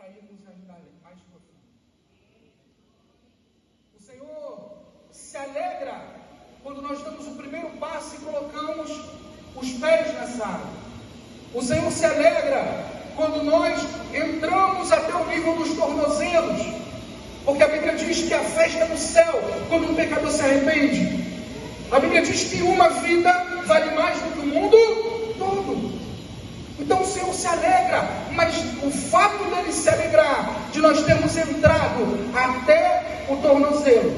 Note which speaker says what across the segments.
Speaker 1: para irmos ainda mais profundo. O Senhor se alegra quando nós damos o primeiro passo e colocamos os pés nessa água. O Senhor se alegra quando nós entramos até o nível dos tornozelos, porque a Bíblia diz que a festa no céu, quando um pecador se arrepende. A Bíblia diz que uma vida vale mais do que o mundo todo. Então o Senhor se alegra, mas o fato dele se alegrar, de nós termos entrado até o tornozelo,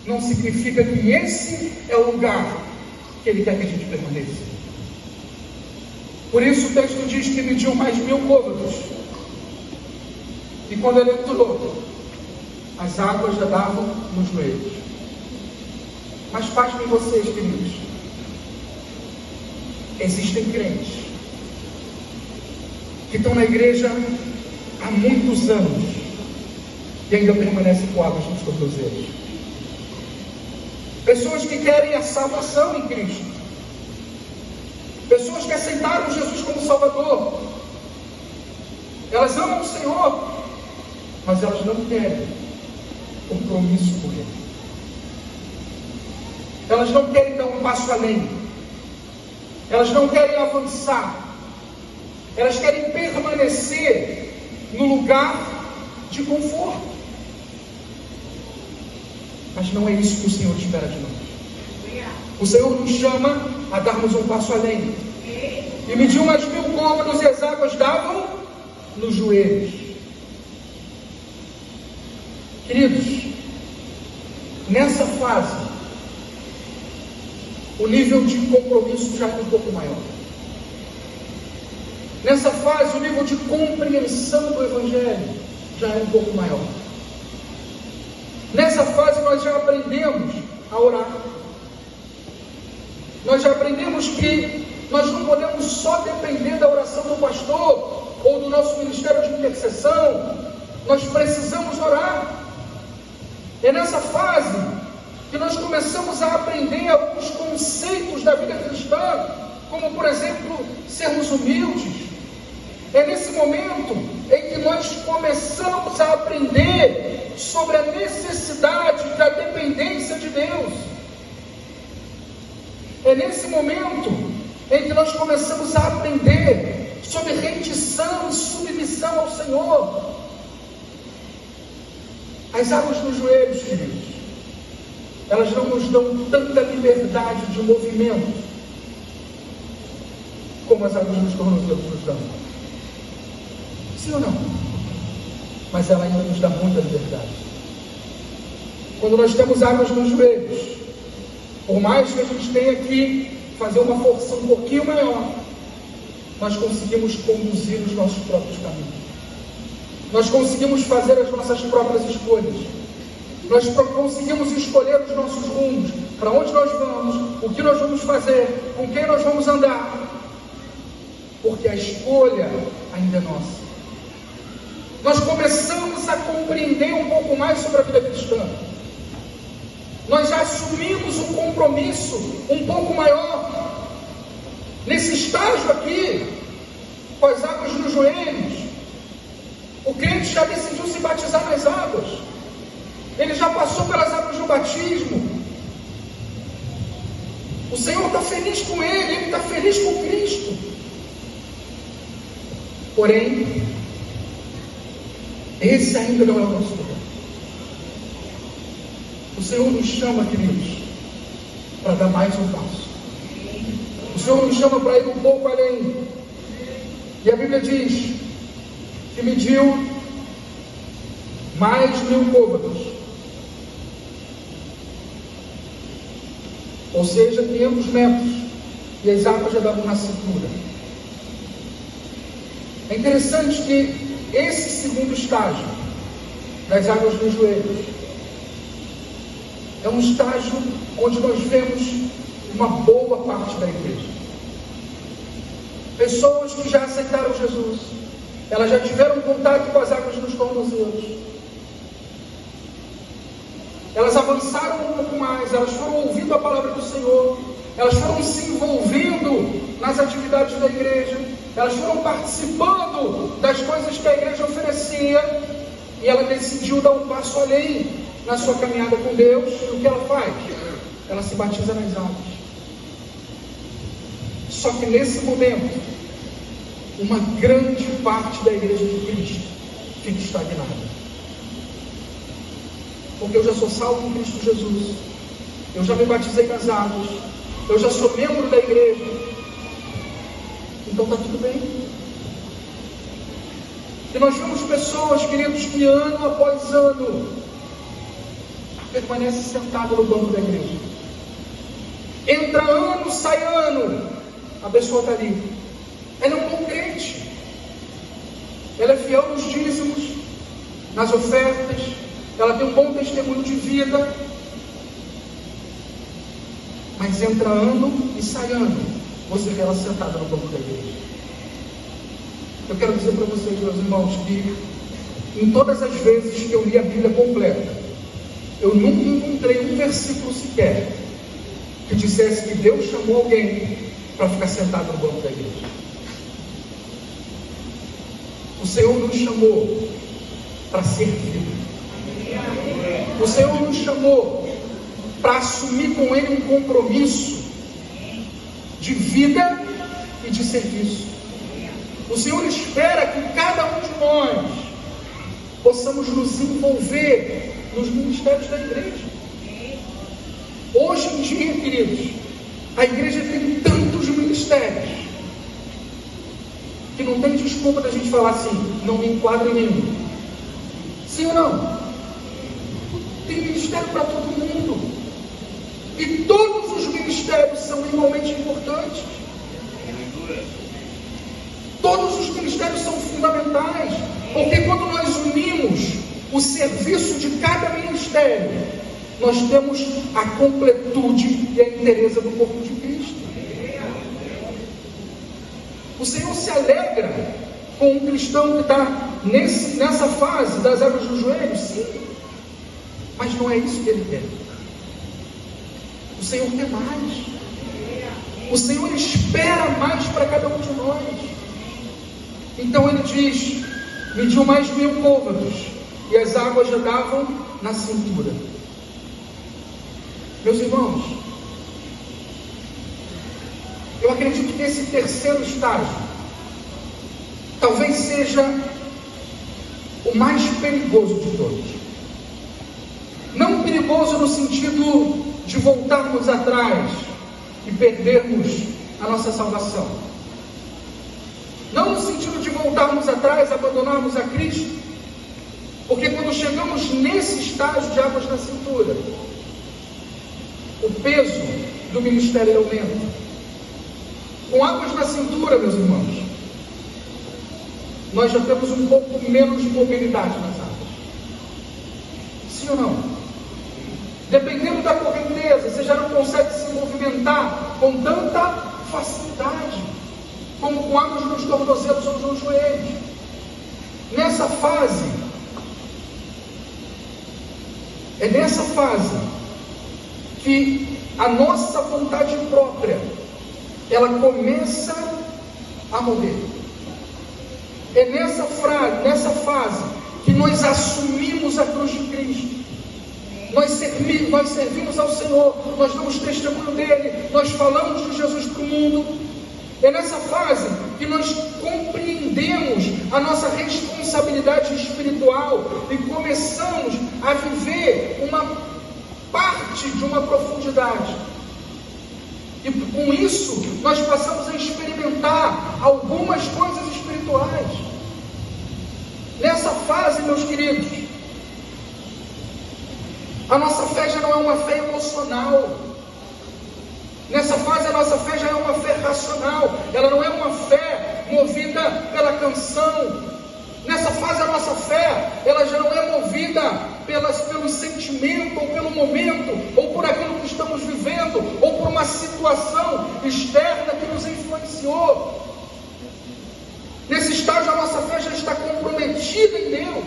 Speaker 1: não significa que esse é o lugar que ele quer que a gente permaneça. Por isso o texto diz que mediu mais 1000 côvados. E quando ele entrou, as águas já davam nos joelhos. Mas pasmem vocês, queridos, existem crentes que estão na igreja há muitos anos e ainda permanecem com águas nos tornozelos. Pessoas que querem a salvação em Cristo, pessoas que aceitaram Jesus como Salvador, elas amam o Senhor, mas elas não querem compromisso com Ele. Elas não querem dar um passo além. Elas não querem avançar. Elas querem permanecer no lugar de conforto. Mas não é isso que o Senhor espera de nós. O Senhor nos chama a darmos um passo além. E mediu mais 1000 côvados e as águas davam nos joelhos. Queridos, nessa fase, o nível de compromisso já é um pouco maior. Nessa fase, o nível de compreensão do Evangelho já é um pouco maior. Nessa fase, nós já aprendemos a orar. Nós já aprendemos que nós não podemos só depender da oração do pastor ou do nosso ministério de intercessão. Nós precisamos orar. É nessa fase que nós começamos a aprender alguns conceitos da vida cristã, como, por exemplo, sermos humildes. É nesse momento em que nós começamos a aprender sobre a necessidade da dependência de Deus. É nesse momento em que nós começamos a aprender sobre rendição e submissão ao Senhor. As águas nos joelhos, queridos, elas não nos dão tanta liberdade de movimento como as águas nos tornozelos nos dão. Sim ou não? Mas ela ainda nos dá muita liberdade. Quando nós temos águas nos joelhos, por mais que a gente tenha que fazer uma força um pouquinho maior, nós conseguimos conduzir os nossos próprios caminhos. Nós conseguimos fazer as nossas próprias escolhas. Nós conseguimos escolher os nossos rumos, para onde nós vamos, o que nós vamos fazer, com quem nós vamos andar, porque a escolha ainda é nossa. Nós começamos a compreender um pouco mais sobre a vida cristã. Nós já assumimos um compromisso um pouco maior. Nesse estágio aqui, com as águas nos joelhos, o crente já decidiu se batizar nas águas. Ele já passou pelas águas do batismo. O Senhor está feliz com ele está feliz com Cristo. Porém, esse ainda não é o nosso lugar. O Senhor nos chama, queridos, para dar mais um passo. O Senhor nos chama para ir um pouco além. E a Bíblia diz que mediu mais 1000 côvados. Ou seja, 500 metros. E as águas já davam na cintura. É interessante que esse segundo estágio das águas nos joelhos é um estágio onde nós vemos uma boa parte da igreja. Pessoas que já aceitaram Jesus, elas já tiveram contato com as águas nos tornozelos. Elas avançaram um pouco mais, elas foram ouvindo a palavra do Senhor, elas foram se envolvendo nas atividades da igreja, elas foram participando das coisas que a igreja oferecia, e ela decidiu dar um passo além na sua caminhada com Deus. E o que ela faz? Ela se batiza nas águas. Só que nesse momento, uma grande parte da igreja de Cristo fica estagnada. Porque eu já sou salvo em Cristo Jesus, eu já me batizei nas águas, eu já sou membro da igreja, então está tudo bem. E nós vemos pessoas, queridos, que ano após ano permanecem sentadas no banco da igreja. Entra ano, sai ano, a pessoa está ali. Ela é um bom crente, ela é fiel nos dízimos, nas ofertas, ela tem um bom testemunho de vida, mas entra ano e sai ano, você vê ela sentada no banco da igreja. Eu quero dizer para vocês, meus irmãos, que em todas as vezes que eu li a Bíblia completa, eu nunca encontrei um versículo sequer que dissesse que Deus chamou alguém para ficar sentado no banco da igreja. O Senhor nos chamou para servir. O Senhor nos chamou para assumir com Ele um compromisso de vida e de serviço. O Senhor espera que cada um de nós possamos nos envolver nos ministérios da igreja. Hoje em dia, queridos, a igreja tem tantos ministérios que não tem desculpa da gente falar assim, não me enquadra em nenhum. Sim ou não? Tem ministério para todo mundo. E todos os ministérios são igualmente importantes. Todos os ministérios são fundamentais, porque quando nós unimos o serviço de cada ministério, nós temos a completude e a inteireza do corpo de Cristo. O Senhor se alegra com um cristão que está nessa fase das águas dos joelhos, sim, mas não é isso que Ele quer. O Senhor quer mais. O Senhor espera mais para cada um de nós. Então Ele diz: mediu mais de 1000 côvados, e as águas já davam na cintura. Meus irmãos, eu acredito que esse terceiro estágio talvez seja o mais perigoso de todos. Não perigoso no sentido de voltarmos atrás e perdermos a nossa salvação. Não no sentido de voltarmos atrás, abandonarmos a Cristo, porque quando chegamos nesse estágio de águas na cintura, o peso do ministério aumenta. Com águas na cintura, meus irmãos, nós já temos um pouco menos de mobilidade nas águas. Sim ou não? Dependendo da correnteza, você já não consegue se movimentar com tanta facilidade como com águas nos tornozelos ou nos joelhos. Nessa fase, é nessa fase que a nossa vontade própria, ela começa a morrer. É nessa fase que nós assumimos a cruz de Cristo. Nós servimos ao Senhor, nós damos testemunho dEle, nós falamos de Jesus para o mundo. É nessa fase que nós compreendemos a nossa responsabilidade espiritual e começamos a viver uma parte de uma profundidade. E com isso, nós passamos a experimentar algumas coisas espirituais. Nessa fase, meus queridos, a nossa fé já não é uma fé emocional. Nessa fase, a nossa fé já é uma fé racional. Ela não é uma fé movida pela canção. Nessa fase, a nossa fé, ela já não é movida pelo sentimento, ou pelo momento, ou por aquilo que estamos vivendo, ou por uma situação externa que nos influenciou. Nesse estágio, a nossa fé já está comprometida em Deus.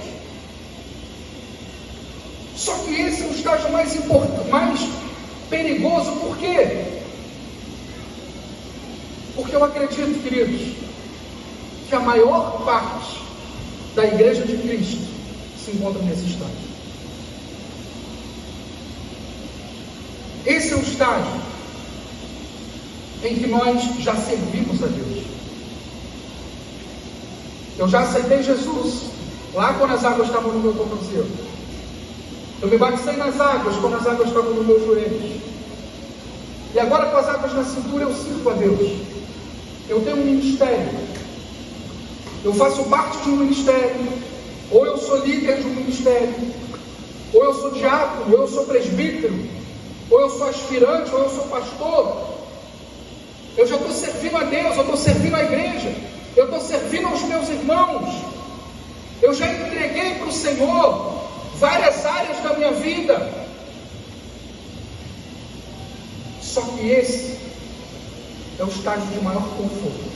Speaker 1: Só que esse é o estágio mais importante, mais perigoso. Por quê? Porque eu acredito, queridos, que a maior parte da igreja de Cristo se encontra nesse estágio. Esse é o estágio em que nós já servimos a Deus. Eu já aceitei Jesus lá quando as águas estavam no meu tornozelo. Eu me batizei nas águas quando as águas estavam no meu joelho. E agora, com as águas na cintura, eu sirvo a Deus. Eu tenho um ministério. Eu faço parte de um ministério. Ou eu sou líder de um ministério. Ou eu sou diácono, ou eu sou presbítero. Ou eu sou aspirante, ou eu sou pastor. Eu já estou servindo a Deus, eu estou servindo a igreja. Eu estou servindo aos meus irmãos. Eu já entreguei para o Senhor várias áreas da minha vida. Só que esse é o estágio de maior conforto.